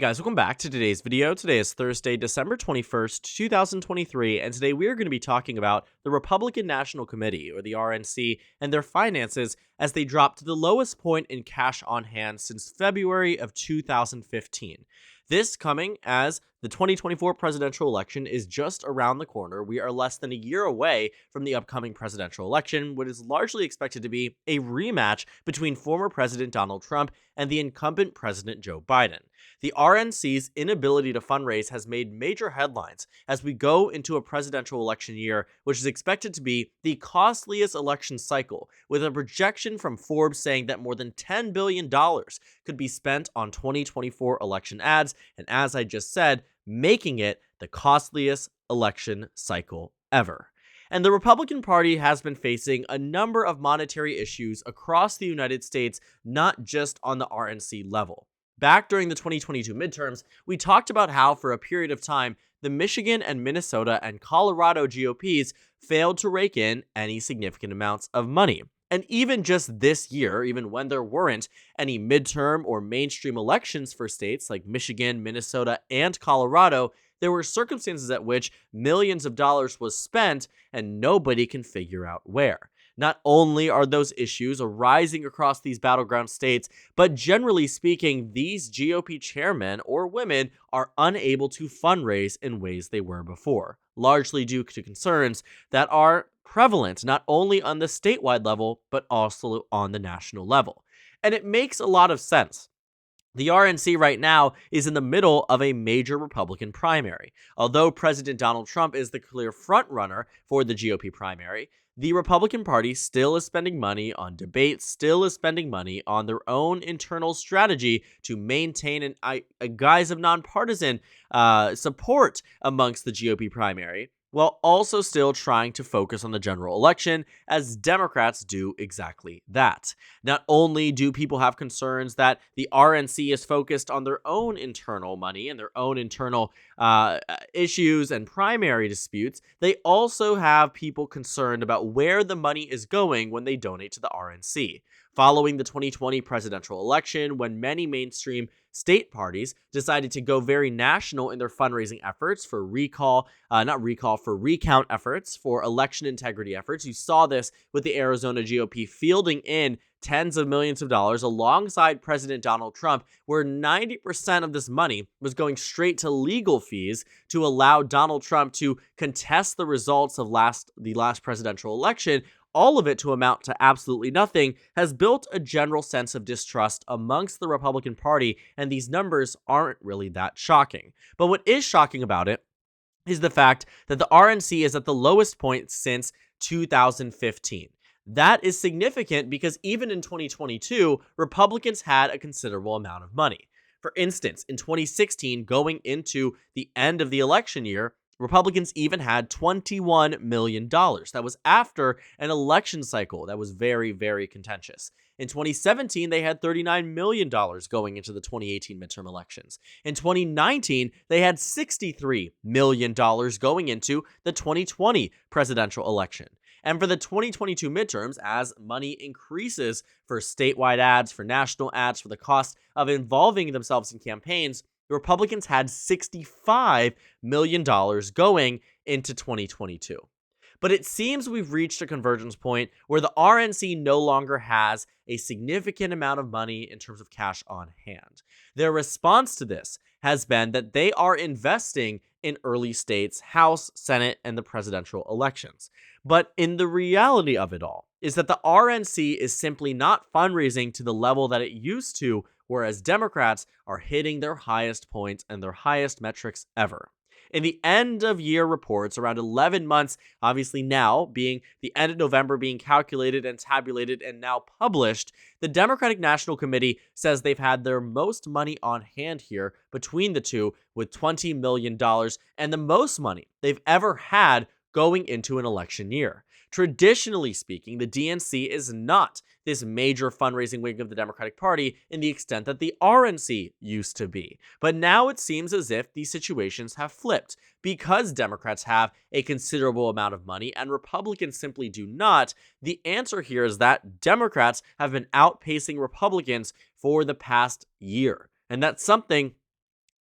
Hey guys, welcome back to today's video. Today is Thursday, December 21st, 2023, and today we are going to be talking about the Republican National Committee, or the RNC, and their finances as they dropped to the lowest point in cash on hand since February of 2015. This coming as the 2024 presidential election is just around the corner. We are less than a year away from the upcoming presidential election, what is largely expected to be a rematch between former President Donald Trump and the incumbent President Joe Biden. The RNC's inability to fundraise has made major headlines as we go into a presidential election year, which is expected to be the costliest election cycle, with a projection from Forbes saying that more than $10 billion could be spent on 2024 election ads, and as I just said, making it the costliest election cycle ever. And the Republican Party has been facing a number of monetary issues across the United States, not just on the RNC level. Back during the 2022 midterms, we talked about how for a period of time, the Michigan and Minnesota and Colorado GOPs failed to rake in any significant amounts of money. And even just this year, even when there weren't any midterm or mainstream elections for states like Michigan, Minnesota, and Colorado, there were circumstances at which millions of dollars was spent and nobody can figure out where. Not only are those issues arising across these battleground states, but generally speaking, these GOP chairmen or women are unable to fundraise in ways they were before, largely due to concerns that are prevalent not only on the statewide level, but also on the national level. And it makes a lot of sense. The RNC right now is in the middle of a major Republican primary. Although President Donald Trump is the clear frontrunner for the GOP primary, the Republican Party still is spending money on debates, still is spending money on their own internal strategy to maintain a guise of nonpartisan support amongst the GOP primary, while also still trying to focus on the general election, as Democrats do exactly that. Not only do people have concerns that the RNC is focused on their own internal money and their own internal issues and primary disputes, they also have people concerned about where the money is going when they donate to the RNC. Following the 2020 presidential election, when many mainstream state parties decided to go very national in their fundraising efforts for recount efforts, for election integrity efforts. You saw this with the Arizona GOP fielding in tens of millions of dollars alongside President Donald Trump, where 90% of this money was going straight to legal fees to allow Donald Trump to contest the results of the last presidential election. All of it to amount to absolutely nothing, has built a general sense of distrust amongst the Republican Party, and these numbers aren't really that shocking. But what is shocking about it is the fact that the RNC is at the lowest point since 2015. That is significant because even in 2022, Republicans had a considerable amount of money. For instance, in 2016, going into the end of the election year, Republicans even had $21 million. That was after an election cycle that was very, very contentious. In 2017, they had $39 million going into the 2018 midterm elections. In 2019, they had $63 million going into the 2020 presidential election. And for the 2022 midterms, as money increases for statewide ads, for national ads, for the cost of involving themselves in campaigns, the Republicans had $65 million going into 2022. But it seems we've reached a convergence point where the RNC no longer has a significant amount of money in terms of cash on hand. Their response to this has been that they are investing in early states, House, Senate, and the presidential elections. But in the reality of it all is that the RNC is simply not fundraising to the level that it used to, whereas Democrats are hitting their highest points and their highest metrics ever. In the end of year reports, around 11 months, obviously now being the end of November being calculated and tabulated and now published, the Democratic National Committee says they've had their most money on hand here between the two, with $20 million and the most money they've ever had going into an election year. Traditionally speaking, the DNC is not this major fundraising wing of the Democratic Party in the extent that the RNC used to be. But now it seems as if these situations have flipped. Because Democrats have a considerable amount of money and Republicans simply do not, the answer here is that Democrats have been outpacing Republicans for the past year. And that's something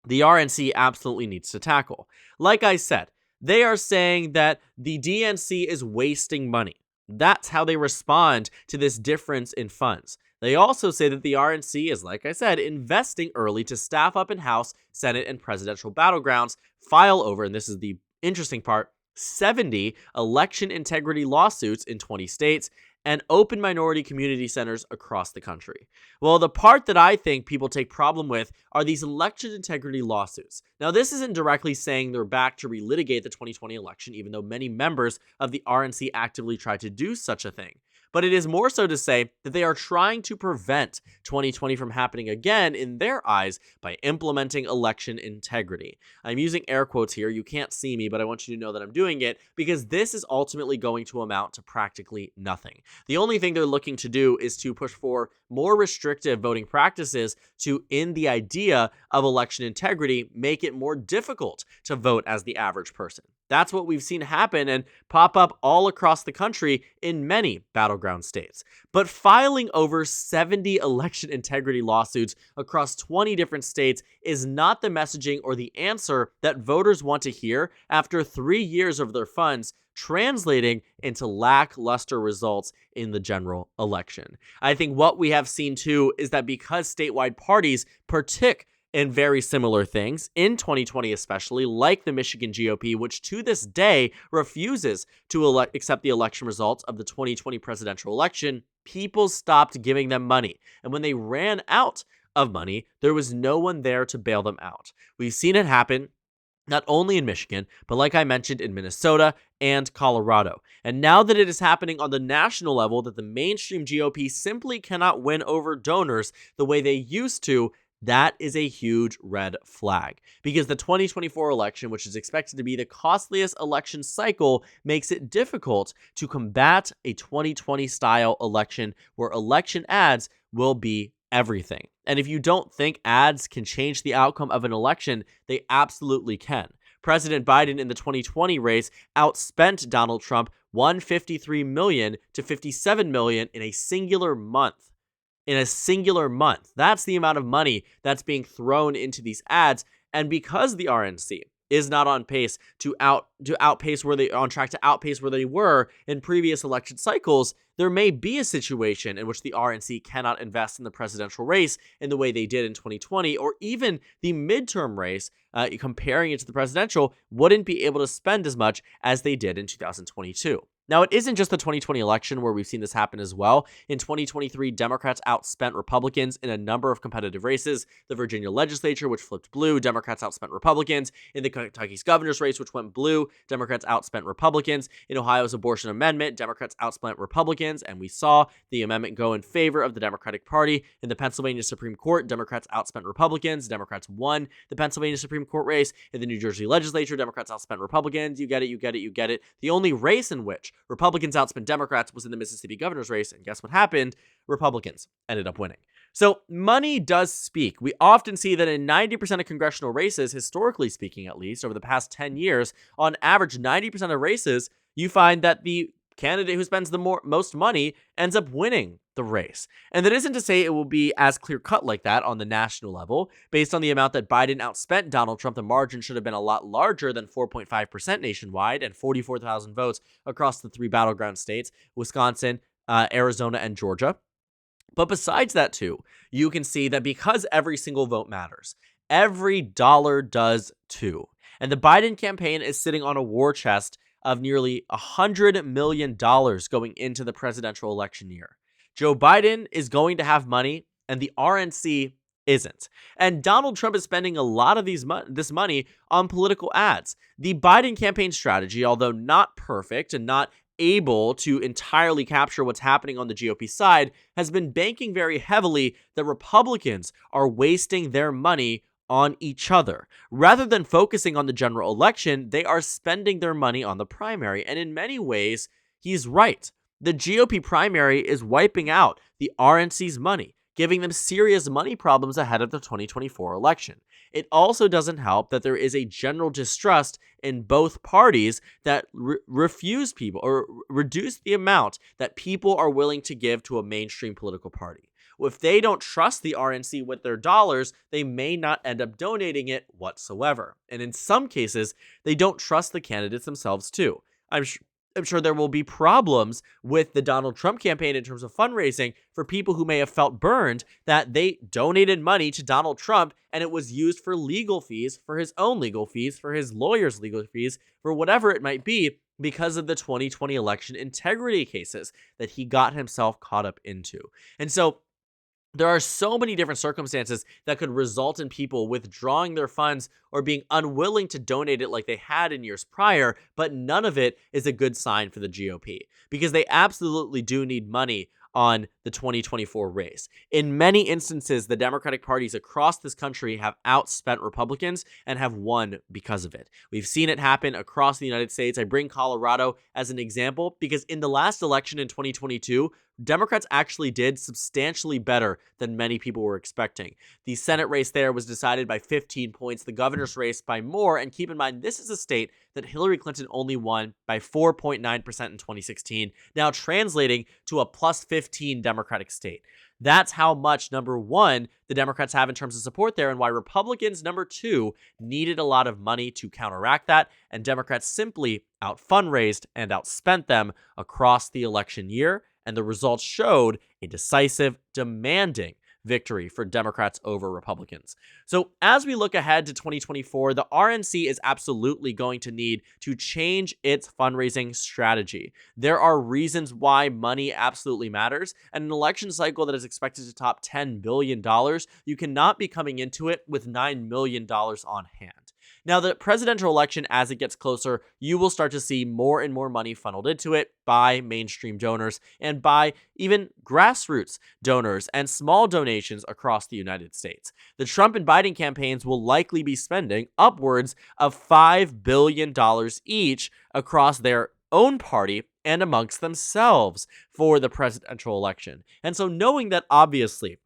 the RNC absolutely needs to tackle. Like I said, they are saying that the DNC is wasting money. That's how they respond to this difference in funds. They also say that the RNC is, like I said, investing early to staff up in House, Senate, and presidential battlegrounds, file over, and this is the interesting part, 70 election integrity lawsuits in 20 states, and open minority community centers across the country. Well, the part that I think people take problem with are these election integrity lawsuits. Now, this isn't directly saying they're back to relitigate the 2020 election, even though many members of the RNC actively tried to do such a thing. But it is more so to say that they are trying to prevent 2020 from happening again in their eyes by implementing election integrity. I'm using air quotes here. You can't see me, but I want you to know that I'm doing it because this is ultimately going to amount to practically nothing. The only thing they're looking to do is to push for more restrictive voting practices to, in the idea of election integrity, make it more difficult to vote as the average person. That's what we've seen happen and pop up all across the country in many battleground states. But filing over 70 election integrity lawsuits across 20 different states is not the messaging or the answer that voters want to hear after 3 years of their funds translating into lackluster results in the general election. I think what we have seen too is that because statewide parties partook in very similar things, in 2020 especially, like the Michigan GOP, which to this day refuses to accept the election results of the 2020 presidential election, people stopped giving them money. And when they ran out of money, there was no one there to bail them out. We've seen it happen not only in Michigan, but like I mentioned, in Minnesota and Colorado. And now that it is happening on the national level, that the mainstream GOP simply cannot win over donors the way they used to, that is a huge red flag, because the 2024 election, which is expected to be the costliest election cycle, makes it difficult to combat a 2020 style election where election ads will be everything. And if you don't think ads can change the outcome of an election, they absolutely can. President Biden in the 2020 race outspent Donald Trump $153 million to $57 million in a singular month. That's the amount of money that's being thrown into these ads. And because the RNC is not on pace to outpace where they were in previous election cycles, there may be a situation in which the RNC cannot invest in the presidential race in the way they did in 2020, or even the midterm race, comparing it to the presidential, wouldn't be able to spend as much as they did in 2022. Now, it isn't just the 2020 election where we've seen this happen as well. In 2023, Democrats outspent Republicans in a number of competitive races. The Virginia legislature, which flipped blue, Democrats outspent Republicans. In the Kentucky's governor's race, which went blue, Democrats outspent Republicans. In Ohio's abortion amendment, Democrats outspent Republicans, and we saw the amendment go in favor of the Democratic Party. In the Pennsylvania Supreme Court, Democrats outspent Republicans. Democrats won the Pennsylvania Supreme Court race. In the New Jersey legislature, Democrats outspent Republicans. You get it. The only race in which Republicans outspent Democrats was in the Mississippi governor's race, and guess what happened? Republicans ended up winning. So money does speak. We often see that in 90% of congressional races, historically speaking at least, over the past 10 years, on average 90% of races, you find that the candidate who spends the most money ends up winning the race. And that isn't to say it will be as clear-cut like that on the national level. Based on the amount that Biden outspent Donald Trump, the margin should have been a lot larger than 4.5% nationwide and 44,000 votes across the 3 battleground states, Wisconsin, Arizona, and Georgia. But besides that too, you can see that because every single vote matters, every dollar does too. And the Biden campaign is sitting on a war chest of nearly $100 million going into the presidential election year. Joe Biden is going to have money, and the RNC isn't. And Donald Trump is spending a lot of this money on political ads. The Biden campaign strategy, although not perfect and not able to entirely capture what's happening on the GOP side, has been banking very heavily that Republicans are wasting their money on each other. Rather than focusing on the general election, they are spending their money on the primary. And in many ways, he's right. The GOP primary is wiping out the RNC's money, giving them serious money problems ahead of the 2024 election. It also doesn't help that there is a general distrust in both parties that refuse people or reduce the amount that people are willing to give to a mainstream political party. If they don't trust the RNC with their dollars, they may not end up donating it whatsoever. And in some cases, they don't trust the candidates themselves too. I'm sure there will be problems with the Donald Trump campaign in terms of fundraising for people who may have felt burned that they donated money to Donald Trump and it was used for legal fees, for his own legal fees, for his lawyer's legal fees, for whatever it might be, because of the 2020 election integrity cases that he got himself caught up into. And so there are so many different circumstances that could result in people withdrawing their funds or being unwilling to donate it like they had in years prior, but none of it is a good sign for the GOP because they absolutely do need money on the 2024 race. In many instances, the Democratic parties across this country have outspent Republicans and have won because of it. We've seen it happen across the United States. I bring Colorado as an example because in the last election in 2022, Democrats actually did substantially better than many people were expecting. The Senate race there was decided by 15 points, the governor's race by more, and keep in mind, this is a state that Hillary Clinton only won by 4.9% in 2016, now translating to a plus 15 Democratic state. That's how much, number one, the Democrats have in terms of support there, and why Republicans, number two, needed a lot of money to counteract that, and Democrats simply out-fundraised and outspent them across the election year, and the results showed a decisive, demanding victory for Democrats over Republicans. So as we look ahead to 2024, the RNC is absolutely going to need to change its fundraising strategy. There are reasons why money absolutely matters, and an election cycle that is expected to top $10 billion, you cannot be coming into it with $9 million on hand. Now, the presidential election, as it gets closer, you will start to see more and more money funneled into it by mainstream donors and by even grassroots donors and small donations across the United States. The Trump and Biden campaigns will likely be spending upwards of $5 billion each across their own party and amongst themselves for the presidential election. And so knowing that obviously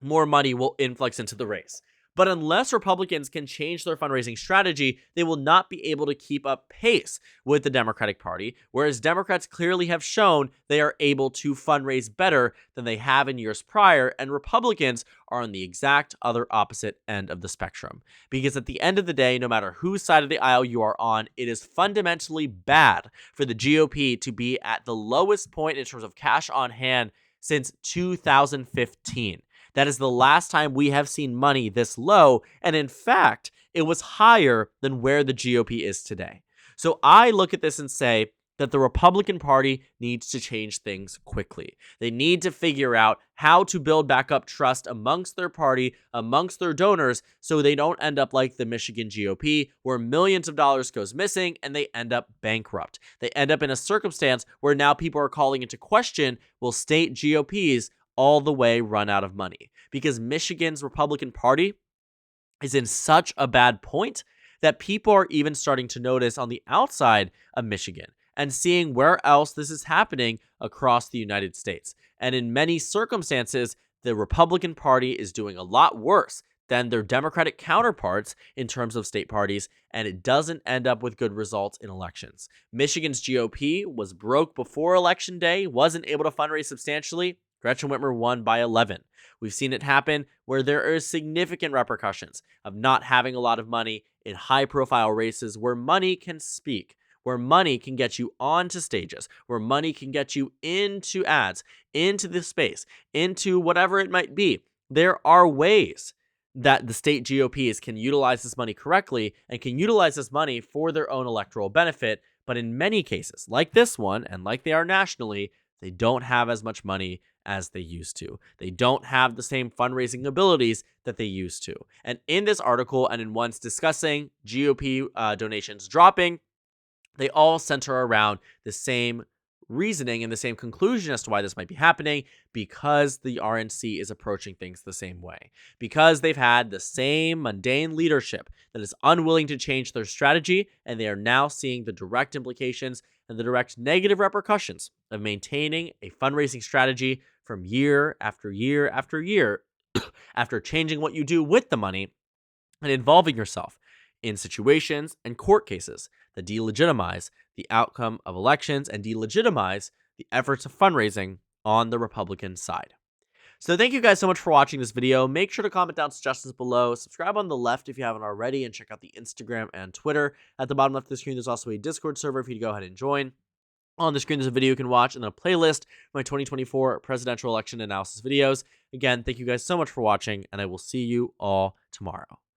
more money will influx into the race, but unless Republicans can change their fundraising strategy, they will not be able to keep up pace with the Democratic Party, whereas Democrats clearly have shown they are able to fundraise better than they have in years prior, and Republicans are on the exact other opposite end of the spectrum. Because at the end of the day, no matter whose side of the aisle you are on, it is fundamentally bad for the GOP to be at the lowest point in terms of cash on hand since 2015. That is the last time we have seen money this low, and in fact, it was higher than where the GOP is today. So I look at this and say that the Republican Party needs to change things quickly. They need to figure out how to build back up trust amongst their party, amongst their donors, so they don't end up like the Michigan GOP, where millions of dollars goes missing and they end up bankrupt. They end up in a circumstance where now people are calling into question, will state GOPs all the way run out of money? Because Michigan's Republican Party is in such a bad point that people are even starting to notice on the outside of Michigan and seeing where else this is happening across the United States. And in many circumstances, the Republican Party is doing a lot worse than their Democratic counterparts in terms of state parties, and it doesn't end up with good results in elections. Michigan's GOP was broke before Election Day, wasn't able to fundraise substantially. Gretchen Whitmer won by 11. We've seen it happen where there are significant repercussions of not having a lot of money in high-profile races where money can speak, where money can get you onto stages, where money can get you into ads, into the space, into whatever it might be. There are ways that the state GOPs can utilize this money correctly and can utilize this money for their own electoral benefit, but in many cases, like this one and like they are nationally, they don't have as much money as they used to. They don't have the same fundraising abilities that they used to. And in this article and in ones discussing GOP donations dropping, they all center around the same reasoning and the same conclusion as to why this might be happening, because the RNC is approaching things the same way, because they've had the same mundane leadership that is unwilling to change their strategy, and they are now seeing the direct implications and the direct negative repercussions of maintaining a fundraising strategy from year after year after year after changing what you do with the money and involving yourself in situations and court cases that delegitimize the outcome of elections and delegitimize the efforts of fundraising on the Republican side. So thank you guys so much for watching this video. Make sure to comment down suggestions below. Subscribe on the left if you haven't already, and check out the Instagram and Twitter. At the bottom left of the screen, there's also a Discord server for you to go ahead and join. On the screen, there's a video you can watch and a playlist of my 2024 presidential election analysis videos. Again, thank you guys so much for watching, and I will see you all tomorrow.